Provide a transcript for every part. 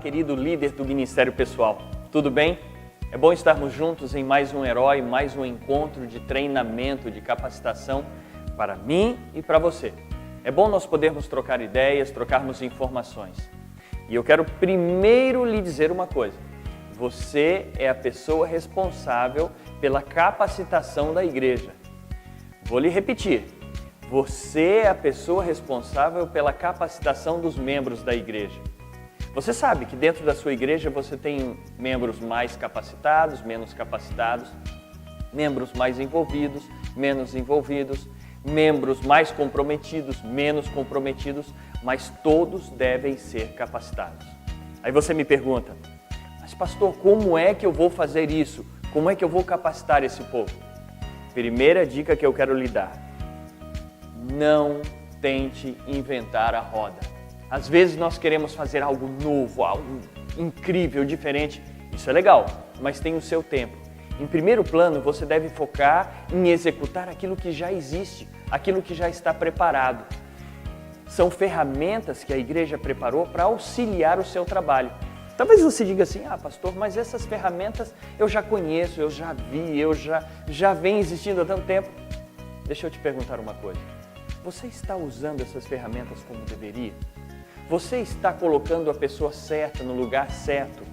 querido líder do Ministério Pessoal. Tudo bem? É bom estarmos juntos em mais um Herói, mais um encontro de treinamento, de capacitação para mim e para você. É bom nós podermos trocar ideias, trocarmos informações. E eu quero primeiro lhe dizer uma coisa. Você é a pessoa responsável pela capacitação da igreja. Vou lhe repetir. Você é a pessoa responsável pela capacitação dos membros da igreja. Você sabe que dentro da sua igreja você tem membros mais capacitados, menos capacitados, membros mais envolvidos, menos envolvidos, membros mais comprometidos, menos comprometidos, mas todos devem ser capacitados. Aí você me pergunta, mas pastor, como é que eu vou fazer isso? Como é que eu vou capacitar esse povo? Primeira dica que eu quero lhe dar. Não tente inventar a roda. Às vezes nós queremos fazer algo novo, algo incrível, diferente. Isso é legal, mas tem o seu tempo. Em primeiro plano, você deve focar em executar aquilo que já existe, aquilo que já está preparado. São ferramentas que a igreja preparou para auxiliar o seu trabalho. Talvez você diga assim, pastor, mas essas ferramentas eu já conheço, eu já vi, já vem existindo há tanto tempo. Deixa eu te perguntar uma coisa. Você está usando essas ferramentas como deveria? Você está colocando a pessoa certa no lugar certo?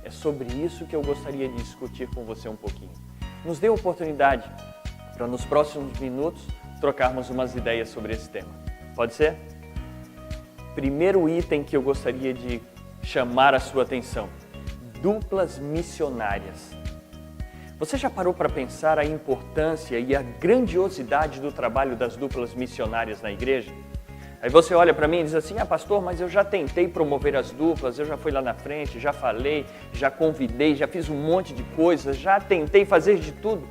É sobre isso que eu gostaria de discutir com você um pouquinho. Nos dê a oportunidade para nos próximos minutos trocarmos umas ideias sobre esse tema. Pode ser? Primeiro item que eu gostaria de chamar a sua atenção. Duplas missionárias. Você já parou para pensar a importância e a grandiosidade do trabalho das duplas missionárias na igreja? Aí você olha para mim e diz assim, pastor, mas eu já tentei promover as duplas, eu já fui lá na frente, já falei, já convidei, já fiz um monte de coisas, já tentei fazer de tudo,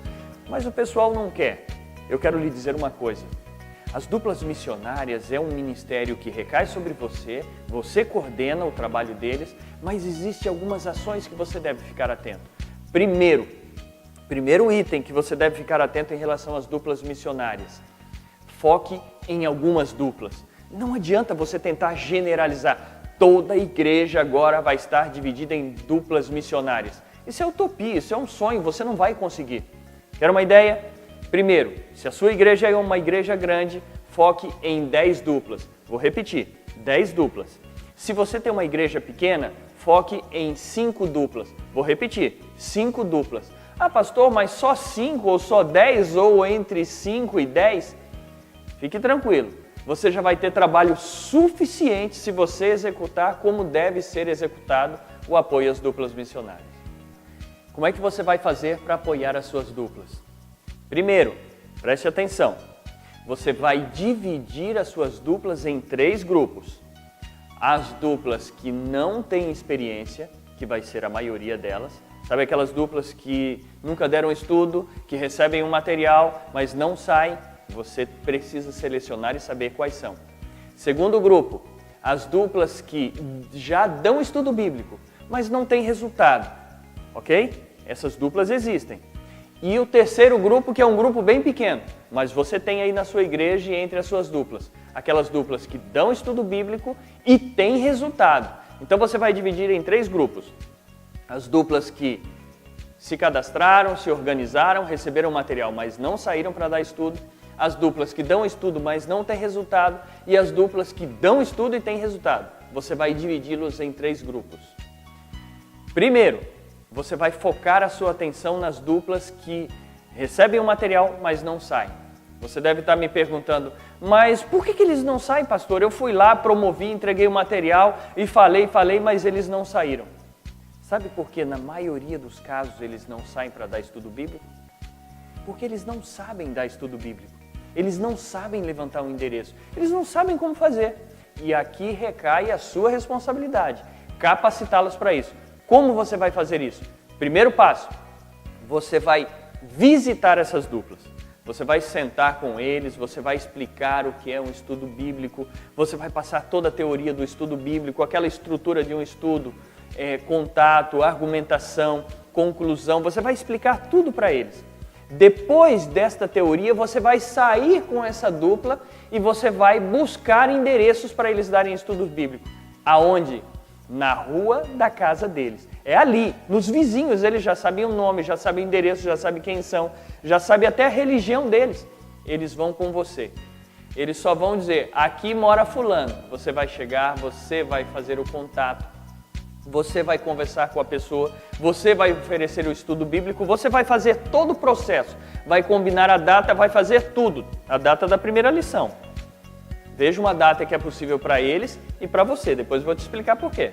mas o pessoal não quer. Eu quero lhe dizer uma coisa, as duplas missionárias é um ministério que recai sobre você, você coordena o trabalho deles, mas existem algumas ações que você deve ficar atento. Primeiro item que você deve ficar atento em relação às duplas missionárias. Foque em algumas duplas. Não adianta você tentar generalizar. Toda a igreja agora vai estar dividida em duplas missionárias. Isso é utopia, isso é um sonho, você não vai conseguir. Quer uma ideia? Primeiro, se a sua igreja é uma igreja grande, foque em 10 duplas. Vou repetir, 10 duplas. Se você tem uma igreja pequena, foque em 5 duplas. Vou repetir, 5 duplas. Pastor, mas só 5 ou só 10 ou entre 5 e 10? Fique tranquilo, você já vai ter trabalho suficiente se você executar como deve ser executado o apoio às duplas missionárias. Como é que você vai fazer para apoiar as suas duplas? Primeiro, preste atenção, você vai dividir as suas duplas em 3 grupos. As duplas que não têm experiência, que vai ser a maioria delas, sabe aquelas duplas que nunca deram estudo, que recebem um material, mas não saem? Você precisa selecionar e saber quais são. Segundo grupo, as duplas que já dão estudo bíblico, mas não têm resultado, ok? Essas duplas existem. E o terceiro grupo, que é um grupo bem pequeno, mas você tem aí na sua igreja e entre as suas duplas, aquelas duplas que dão estudo bíblico e têm resultado. Então você vai dividir em 3 grupos. As duplas que se cadastraram, se organizaram, receberam material, mas não saíram para dar estudo. As duplas que dão estudo, mas não têm resultado. E as duplas que dão estudo e têm resultado. Você vai dividi-los em 3 grupos. Primeiro, você vai focar a sua atenção nas duplas que recebem o material, mas não saem. Você deve estar me perguntando, mas por que eles não saem, pastor? Eu fui lá, promovi, entreguei o material e falei, mas eles não saíram. Sabe por que na maioria dos casos eles não saem para dar estudo bíblico? Porque eles não sabem dar estudo bíblico. Eles não sabem levantar um endereço. Eles não sabem como fazer. E aqui recai a sua responsabilidade, capacitá-los para isso. Como você vai fazer isso? Primeiro passo, você vai visitar essas duplas. Você vai sentar com eles, você vai explicar o que é um estudo bíblico, você vai passar toda a teoria do estudo bíblico, aquela estrutura de um estudo, contato, argumentação, conclusão, você vai explicar tudo para eles. Depois desta teoria, você vai sair com essa dupla e você vai buscar endereços para eles darem estudos bíblicos. Aonde? na rua da casa deles. É ali, nos vizinhos, eles já sabem o nome, já sabem o endereço, já sabem quem são, já sabem até a religião deles. Eles vão com você. Eles só vão dizer, aqui mora fulano. Você vai chegar, você vai fazer o contato, você vai conversar com a pessoa, você vai oferecer o estudo bíblico, você vai fazer todo o processo, vai combinar a data, vai fazer tudo. A data da primeira lição. Veja uma data que é possível para eles e para você, depois eu vou te explicar por quê.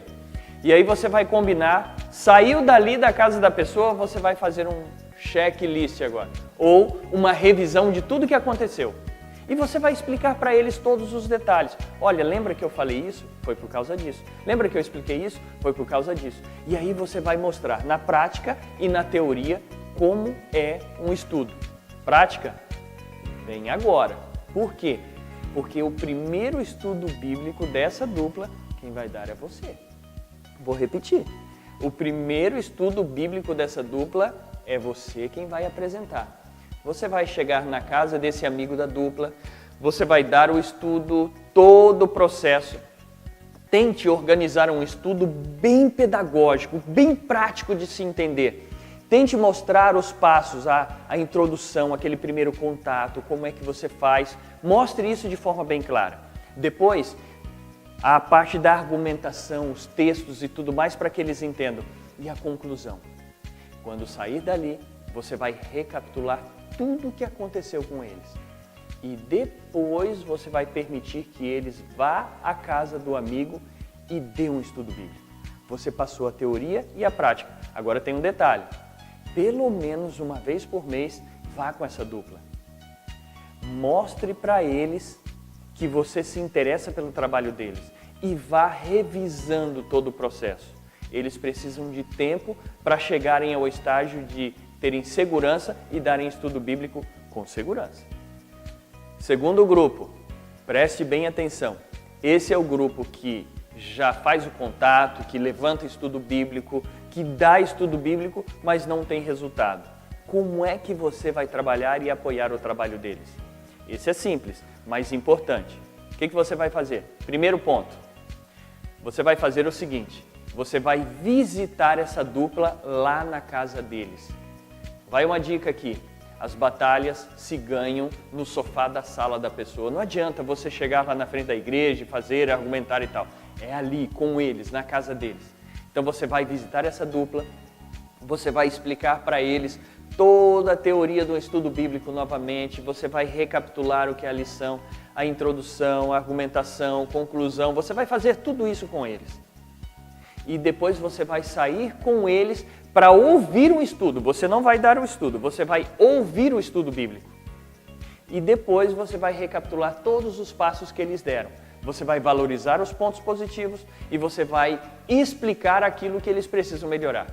E aí você vai combinar, saiu dali da casa da pessoa, você vai fazer um checklist agora, ou uma revisão de tudo que aconteceu. E você vai explicar para eles todos os detalhes. Olha, lembra que eu falei isso? Foi por causa disso. Lembra que eu expliquei isso? Foi por causa disso. E aí você vai mostrar na prática e na teoria como é um estudo. Prática? Vem agora. Por quê? Porque o primeiro estudo bíblico dessa dupla, quem vai dar é você. Vou repetir. O primeiro estudo bíblico dessa dupla é você quem vai apresentar. Você vai chegar na casa desse amigo da dupla, você vai dar o estudo, todo o processo. Tente organizar um estudo bem pedagógico, bem prático de se entender. Tente mostrar os passos, a introdução, aquele primeiro contato, como é que você faz. Mostre isso de forma bem clara. Depois, a parte da argumentação, os textos e tudo mais para que eles entendam. E a conclusão. Quando sair dali, você vai recapitular tudo o que aconteceu com eles. E depois você vai permitir que eles vá à casa do amigo e dê um estudo bíblico. Você passou a teoria e a prática. Agora tem um detalhe. Pelo menos uma vez por mês, vá com essa dupla. Mostre para eles que você se interessa pelo trabalho deles e vá revisando todo o processo. Eles precisam de tempo para chegarem ao estágio de terem segurança e darem estudo bíblico com segurança. Segundo grupo, preste bem atenção. Esse é o grupo que já faz o contato, que levanta estudo bíblico, que dá estudo bíblico, mas não tem resultado. Como é que você vai trabalhar e apoiar o trabalho deles? Esse é simples, mas importante. O que você vai fazer? Primeiro ponto, você vai fazer o seguinte, você vai visitar essa dupla lá na casa deles. Vai uma dica aqui, as batalhas se ganham no sofá da sala da pessoa. Não adianta você chegar lá na frente da igreja e fazer, argumentar e tal. É ali, com eles, na casa deles. Então você vai visitar essa dupla, você vai explicar para eles toda a teoria do estudo bíblico novamente, você vai recapitular o que é a lição, a introdução, a argumentação, conclusão, você vai fazer tudo isso com eles. E depois você vai sair com eles para ouvir um estudo. Você não vai dar o estudo, você vai ouvir o estudo bíblico. E depois você vai recapitular todos os passos que eles deram. Você vai valorizar os pontos positivos e você vai explicar aquilo que eles precisam melhorar.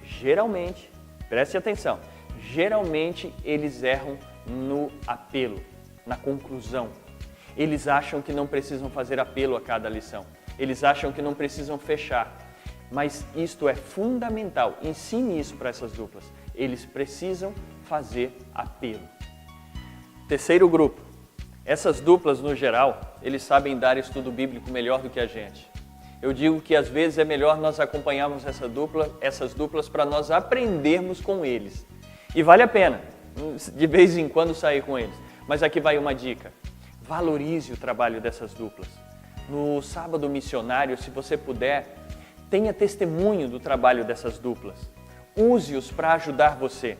Geralmente, preste atenção, geralmente eles erram no apelo, na conclusão. Eles acham que não precisam fazer apelo a cada lição. Eles acham que não precisam fechar. Mas isto é fundamental. Ensine isso para essas duplas. Eles precisam fazer apelo. Terceiro grupo. Essas duplas, no geral, eles sabem dar estudo bíblico melhor do que a gente. Eu digo que às vezes é melhor nós acompanharmos essas duplas para nós aprendermos com eles. E vale a pena, de vez em quando, sair com eles. Mas aqui vai uma dica. Valorize o trabalho dessas duplas. No sábado missionário, se você puder, tenha testemunho do trabalho dessas duplas. Use-os para ajudar você.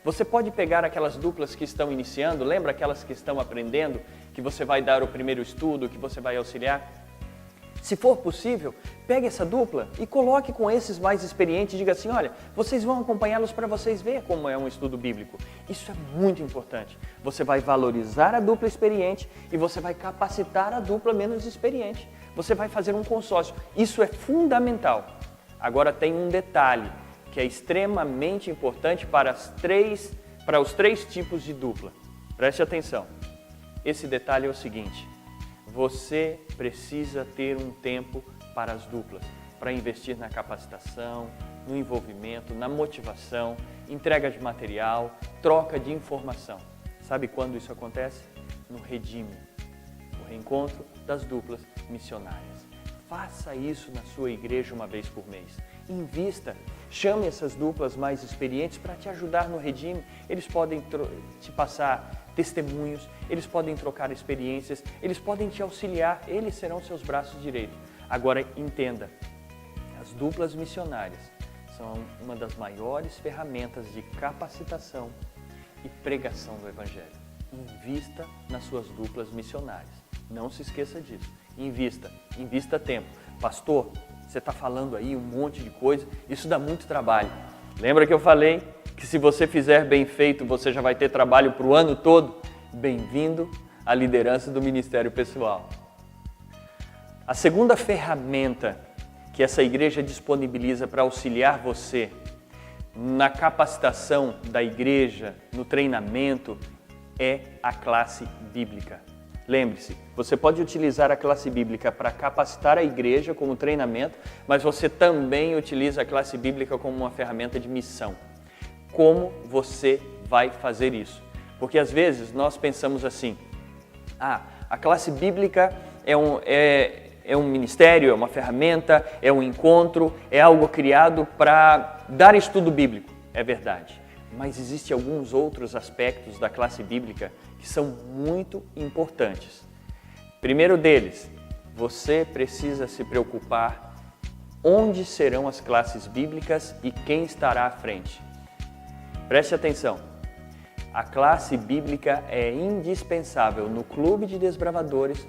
Você pode pegar aquelas duplas que estão iniciando, lembra aquelas que estão aprendendo, que você vai dar o primeiro estudo, que você vai auxiliar? Se for possível, pegue essa dupla e coloque com esses mais experientes e diga assim, olha, vocês vão acompanhá-los para vocês verem como é um estudo bíblico. Isso é muito importante. Você vai valorizar a dupla experiente e você vai capacitar a dupla menos experiente. Você vai fazer um consórcio. Isso é fundamental. Agora tem um detalhe que é extremamente importante para os três tipos de dupla. Preste atenção. Esse detalhe é o seguinte. Você precisa ter um tempo para as duplas, para investir na capacitação, no envolvimento, na motivação, entrega de material, troca de informação. Sabe quando isso acontece? No Redime, o reencontro das duplas missionárias. Faça isso na sua igreja uma vez por mês. Invista, chame essas duplas mais experientes para te ajudar no redime. Eles podem te passar testemunhos, eles podem trocar experiências, eles podem te auxiliar, eles serão seus braços direitos. Agora entenda, as duplas missionárias são uma das maiores ferramentas de capacitação e pregação do Evangelho. Invista nas suas duplas missionárias. Não se esqueça disso. Invista tempo. Pastor, você está falando aí um monte de coisa, isso dá muito trabalho. Lembra que eu falei que se você fizer bem feito, você já vai ter trabalho para o ano todo? Bem-vindo à liderança do Ministério Pessoal. A segunda ferramenta que essa igreja disponibiliza para auxiliar você na capacitação da igreja, no treinamento, é a classe bíblica. Lembre-se, você pode utilizar a classe bíblica para capacitar a igreja como treinamento, mas você também utiliza a classe bíblica como uma ferramenta de missão. Como você vai fazer isso? Porque às vezes nós pensamos assim, a classe bíblica é um ministério, é uma ferramenta, é um encontro, é algo criado para dar estudo bíblico. É verdade. Mas existem alguns outros aspectos da classe bíblica que são muito importantes. Primeiro deles, você precisa se preocupar onde serão as classes bíblicas e quem estará à frente. Preste atenção, a classe bíblica é indispensável no clube de desbravadores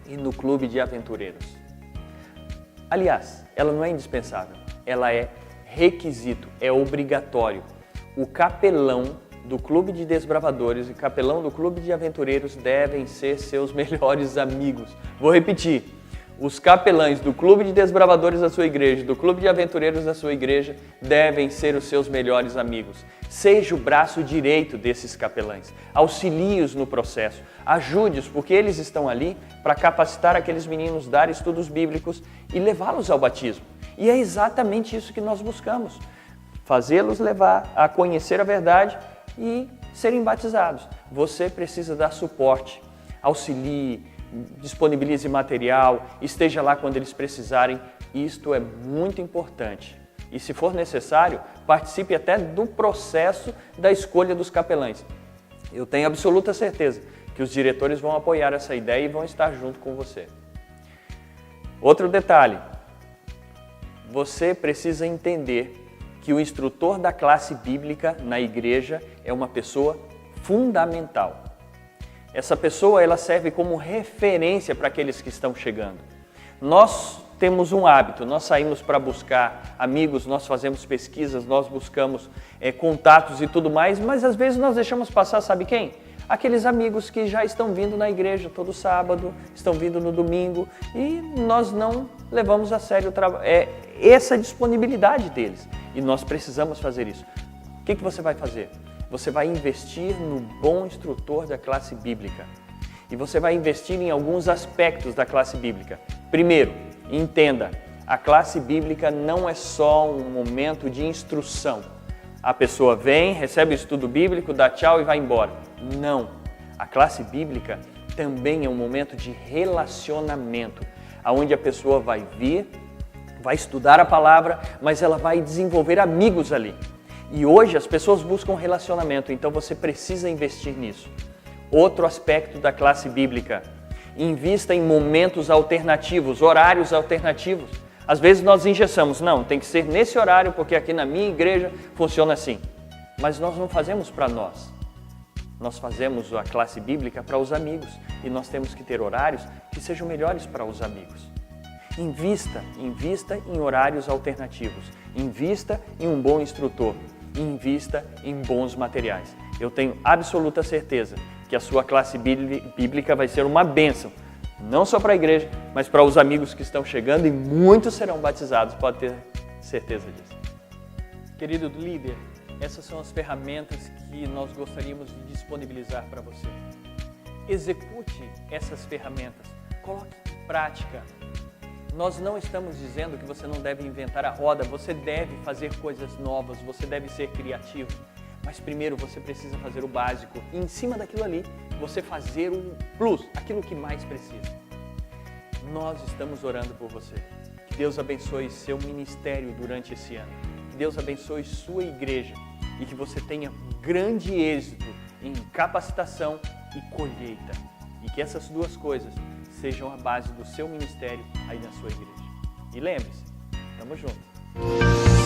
e no clube de aventureiros. Aliás, ela não é indispensável, ela é requisito, é obrigatório. O capelão do clube de desbravadores e capelão do clube de aventureiros devem ser seus melhores amigos. Vou repetir, os capelães do clube de desbravadores da sua igreja, do clube de aventureiros da sua igreja, devem ser os seus melhores amigos. Seja o braço direito desses capelães, auxilie-os no processo, ajude-os, porque eles estão ali para capacitar aqueles meninos, dar estudos bíblicos e levá-los ao batismo. E é exatamente isso que nós buscamos. Fazê-los levar a conhecer a verdade e serem batizados. Você precisa dar suporte, auxilie, disponibilize material, esteja lá quando eles precisarem. Isto é muito importante. E se for necessário, participe até do processo da escolha dos capelães. Eu tenho absoluta certeza que os diretores vão apoiar essa ideia e vão estar junto com você. Outro detalhe, você precisa entender que o instrutor da classe bíblica na igreja é uma pessoa fundamental. Essa pessoa ela serve como referência para aqueles que estão chegando. Nós temos um hábito, nós saímos para buscar amigos, nós fazemos pesquisas, nós buscamos contatos e tudo mais, mas às vezes nós deixamos passar, sabe quem? Aqueles amigos que já estão vindo na igreja todo sábado, estão vindo no domingo e nós não levamos a sério essa disponibilidade deles. E nós precisamos fazer isso. O que você vai fazer? Você vai investir no bom instrutor da classe bíblica. E você vai investir em alguns aspectos da classe bíblica. Primeiro, entenda, a classe bíblica não é só um momento de instrução. A pessoa vem, recebe o estudo bíblico, dá tchau e vai embora. Não. A classe bíblica também é um momento de relacionamento, onde a pessoa vai vir, vai estudar a palavra, mas ela vai desenvolver amigos ali. E hoje as pessoas buscam relacionamento, então você precisa investir nisso. Outro aspecto da classe bíblica, invista em momentos alternativos, horários alternativos. Às vezes nós engessamos, não, tem que ser nesse horário porque aqui na minha igreja funciona assim. Mas nós não fazemos para nós. Nós fazemos a classe bíblica para os amigos e nós temos que ter horários que sejam melhores para os amigos. Invista em horários alternativos, invista em um bom instrutor, invista em bons materiais. Eu tenho absoluta certeza que a sua classe bíblica vai ser uma bênção, não só para a igreja, mas para os amigos que estão chegando e muitos serão batizados, pode ter certeza disso. Querido líder, essas são as ferramentas que nós gostaríamos de disponibilizar para você. Execute essas ferramentas, coloque em prática. Nós não estamos dizendo que você não deve inventar a roda, você deve fazer coisas novas, você deve ser criativo. Mas primeiro você precisa fazer o básico e em cima daquilo ali, você fazer o plus, aquilo que mais precisa. nós estamos orando por você. Que Deus abençoe seu ministério durante esse ano. Que Deus abençoe sua igreja e que você tenha grande êxito em capacitação e colheita. E que essas duas coisas sejam a base do seu ministério aí na sua igreja. E lembre-se, tamo junto.